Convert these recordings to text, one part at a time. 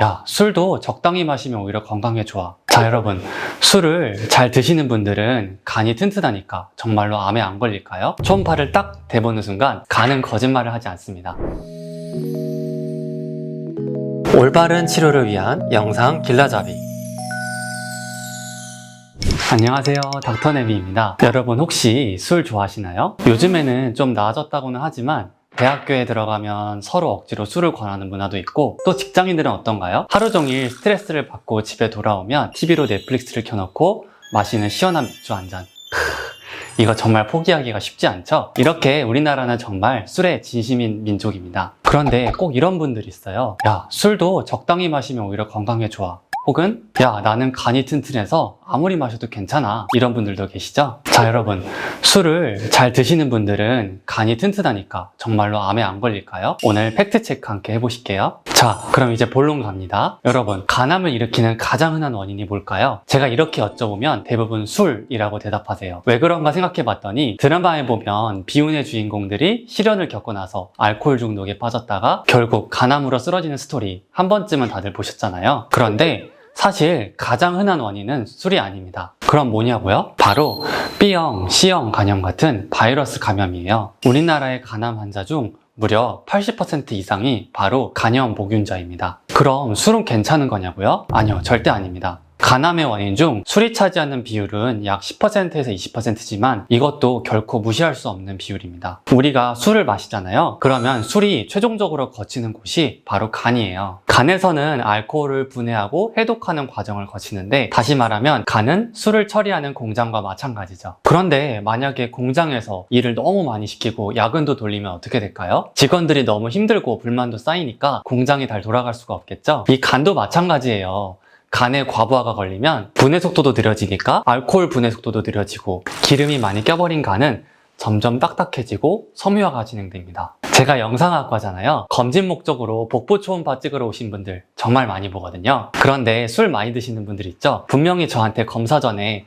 야, 술도 적당히 마시면 오히려 건강에 좋아. 자, 여러분, 술을 잘 드시는 분들은 간이 튼튼하니까 정말로 암에 안 걸릴까요? 초음파를 딱 대보는 순간 간은 거짓말을 하지 않습니다. 올바른 치료를 위한 영상 길라잡이. 안녕하세요, 닥터네비입니다. 여러분 혹시 술 좋아하시나요? 요즘에는 좀 나아졌다고는 하지만 대학교에 들어가면 서로 억지로 술을 권하는 문화도 있고, 또 직장인들은 어떤가요? 하루 종일 스트레스를 받고 집에 돌아오면 TV로 넷플릭스를 켜놓고 마시는 시원한 맥주 한 잔. 이거 정말 포기하기가 쉽지 않죠? 이렇게 우리나라는 정말 술에 진심인 민족입니다. 그런데 꼭 이런 분들이 있어요. 야, 술도 적당히 마시면 오히려 건강에 좋아. 혹은 야, 나는 간이 튼튼해서 아무리 마셔도 괜찮아. 이런 분들도 계시죠? 자, 여러분, 술을 잘 드시는 분들은 간이 튼튼하니까 정말로 암에 안 걸릴까요? 오늘 팩트체크 함께 해보실게요. 자, 그럼 이제 본론 갑니다. 여러분, 간암을 일으키는 가장 흔한 원인이 뭘까요? 제가 이렇게 여쭤보면 대부분 술이라고 대답하세요. 왜 그런가 생각해봤더니 드라마에 보면 비운의 주인공들이 시련을 겪고 나서 알코올 중독에 빠졌다가 결국 간암으로 쓰러지는 스토리 한 번쯤은 다들 보셨잖아요. 그런데 사실 가장 흔한 원인은 술이 아닙니다. 그럼 뭐냐고요? 바로 B형, C형 간염 같은 바이러스 감염이에요. 우리나라의 간암 환자 중 무려 80% 이상이 바로 간염 보균자입니다. 그럼 술은 괜찮은 거냐고요? 아니요, 절대 아닙니다. 간암의 원인 중 술이 차지하는 비율은 약 10%에서 20%지만 이것도 결코 무시할 수 없는 비율입니다. 우리가 술을 마시잖아요. 그러면 술이 최종적으로 거치는 곳이 바로 간이에요. 간에서는 알코올을 분해하고 해독하는 과정을 거치는데, 다시 말하면 간은 술을 처리하는 공장과 마찬가지죠. 그런데 만약에 공장에서 일을 너무 많이 시키고 야근도 돌리면 어떻게 될까요? 직원들이 너무 힘들고 불만도 쌓이니까 공장이 잘 돌아갈 수가 없겠죠? 이 간도 마찬가지예요. 간에 과부하가 걸리면 분해 속도도 느려지니까 알코올 분해 속도도 느려지고, 기름이 많이 껴버린 간은 점점 딱딱해지고 섬유화가 진행됩니다. 제가 영상학과잖아요. 검진 목적으로 복부 초음파 찍으러 오신 분들 정말 많이 보거든요. 그런데 술 많이 드시는 분들 있죠? 분명히 저한테 검사 전에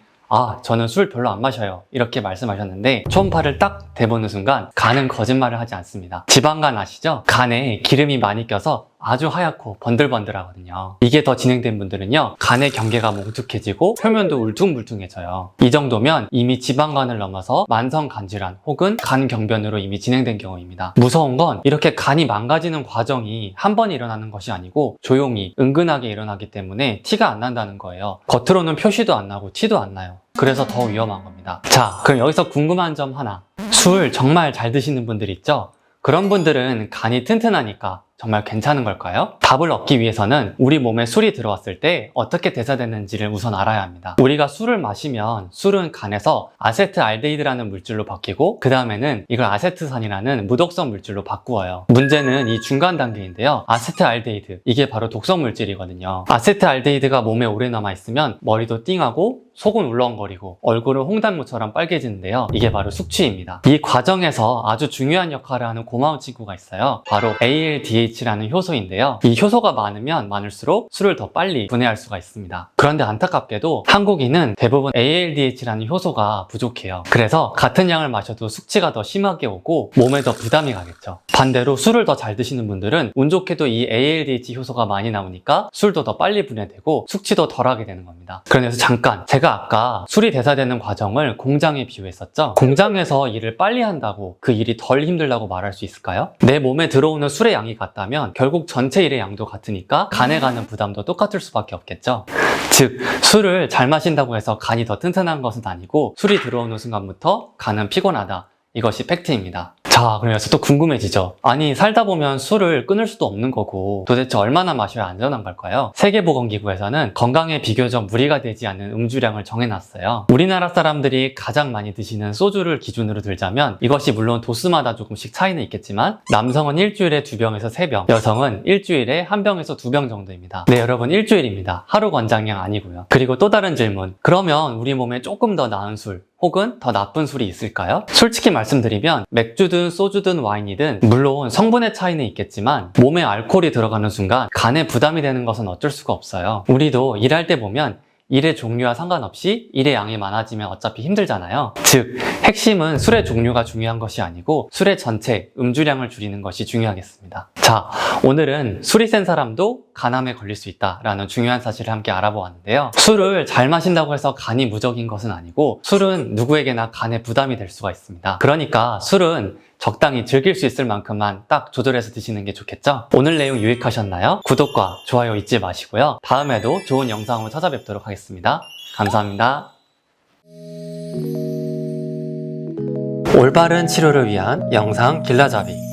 저는 술 별로 안 마셔요, 이렇게 말씀하셨는데 초음파를 딱 대보는 순간 간은 거짓말을 하지 않습니다. 지방간 아시죠? 간에 기름이 많이 껴서 아주 하얗고 번들번들하거든요. 이게 더 진행된 분들은요, 간의 경계가 뭉툭해지고 표면도 울퉁불퉁해져요. 이 정도면 이미 지방간을 넘어서 만성간질환 혹은 간경변으로 이미 진행된 경우입니다. 무서운 건 이렇게 간이 망가지는 과정이 한 번 일어나는 것이 아니고 조용히 은근하게 일어나기 때문에 티가 안 난다는 거예요. 겉으로는 표시도 안 나고 티도 안 나요. 그래서 더 위험한 겁니다. 자, 그럼 여기서 궁금한 점 하나. 술 정말 잘 드시는 분들 있죠? 그런 분들은 간이 튼튼하니까 정말 괜찮은 걸까요? 답을 얻기 위해서는 우리 몸에 술이 들어왔을 때 어떻게 대사되는지를 우선 알아야 합니다. 우리가 술을 마시면 술은 간에서 아세트알데히드라는 물질로 바뀌고, 그 다음에는 이걸 아세트산이라는 무독성 물질로 바꾸어요. 문제는 이 중간 단계인데요. 아세트알데히드, 이게 바로 독성 물질이거든요. 아세트알데히드가 몸에 오래 남아있으면 머리도 띵하고 속은 울렁거리고 얼굴은 홍단무처럼 빨개지는데요. 이게 바로 숙취입니다. 이 과정에서 아주 중요한 역할을 하는 고마운 친구가 있어요. 바로 ALDH라는 효소인데요. 이 효소가 많으면 많을수록 술을 더 빨리 분해할 수가 있습니다. 그런데 안타깝게도 한국인은 대부분 ALDH라는 효소가 부족해요. 그래서 같은 양을 마셔도 숙취가 더 심하게 오고 몸에 더 부담이 가겠죠. 반대로 술을 더 잘 드시는 분들은 운 좋게도 이 ALDH 효소가 많이 나오니까 술도 더 빨리 분해되고 숙취도 덜하게 되는 겁니다. 그래서 잠깐, 제가 아까 술이 대사되는 과정을 공장에 비유했었죠? 공장에서 일을 빨리 한다고 그 일이 덜 힘들다고 말할 수 있을까요? 내 몸에 들어오는 술의 양이 같다면 결국 전체 일의 양도 같으니까 간에 가는 부담도 똑같을 수밖에 없겠죠? 즉, 술을 잘 마신다고 해서 간이 더 튼튼한 것은 아니고, 술이 들어오는 순간부터 간은 피곤하다, 이것이 팩트입니다. 자, 그래서 또 궁금해지죠? 아니, 살다 보면 술을 끊을 수도 없는 거고 도대체 얼마나 마셔야 안전한 걸까요? 세계보건기구에서는 건강에 비교적 무리가 되지 않는 음주량을 정해놨어요. 우리나라 사람들이 가장 많이 드시는 소주를 기준으로 들자면, 이것이 물론 도수마다 조금씩 차이는 있겠지만 남성은 일주일에 2병에서 3병, 여성은 일주일에 1병에서 2병 정도입니다. 네, 여러분, 일주일입니다. 하루 권장량 아니고요. 그리고 또 다른 질문. 그러면 우리 몸에 조금 더 나은 술 혹은 더 나쁜 술이 있을까요? 솔직히 말씀드리면 맥주든 소주든 와인이든 물론 성분의 차이는 있겠지만 몸에 알코올이 들어가는 순간 간에 부담이 되는 것은 어쩔 수가 없어요. 우리도 일할 때 보면 일의 종류와 상관없이 일의 양이 많아지면 어차피 힘들잖아요. 즉, 핵심은 술의 종류가 중요한 것이 아니고 술의 전체 음주량을 줄이는 것이 중요하겠습니다. 자, 오늘은 술이 센 사람도 간암에 걸릴 수 있다라는 중요한 사실을 함께 알아보았는데요. 술을 잘 마신다고 해서 간이 무적인 것은 아니고 술은 누구에게나 간에 부담이 될 수가 있습니다. 그러니까 술은 적당히 즐길 수 있을 만큼만 딱 조절해서 드시는 게 좋겠죠? 오늘 내용 유익하셨나요? 구독과 좋아요 잊지 마시고요. 다음에도 좋은 영상으로 찾아뵙도록 하겠습니다. 감사합니다. 올바른 치료를 위한 영상 길라잡이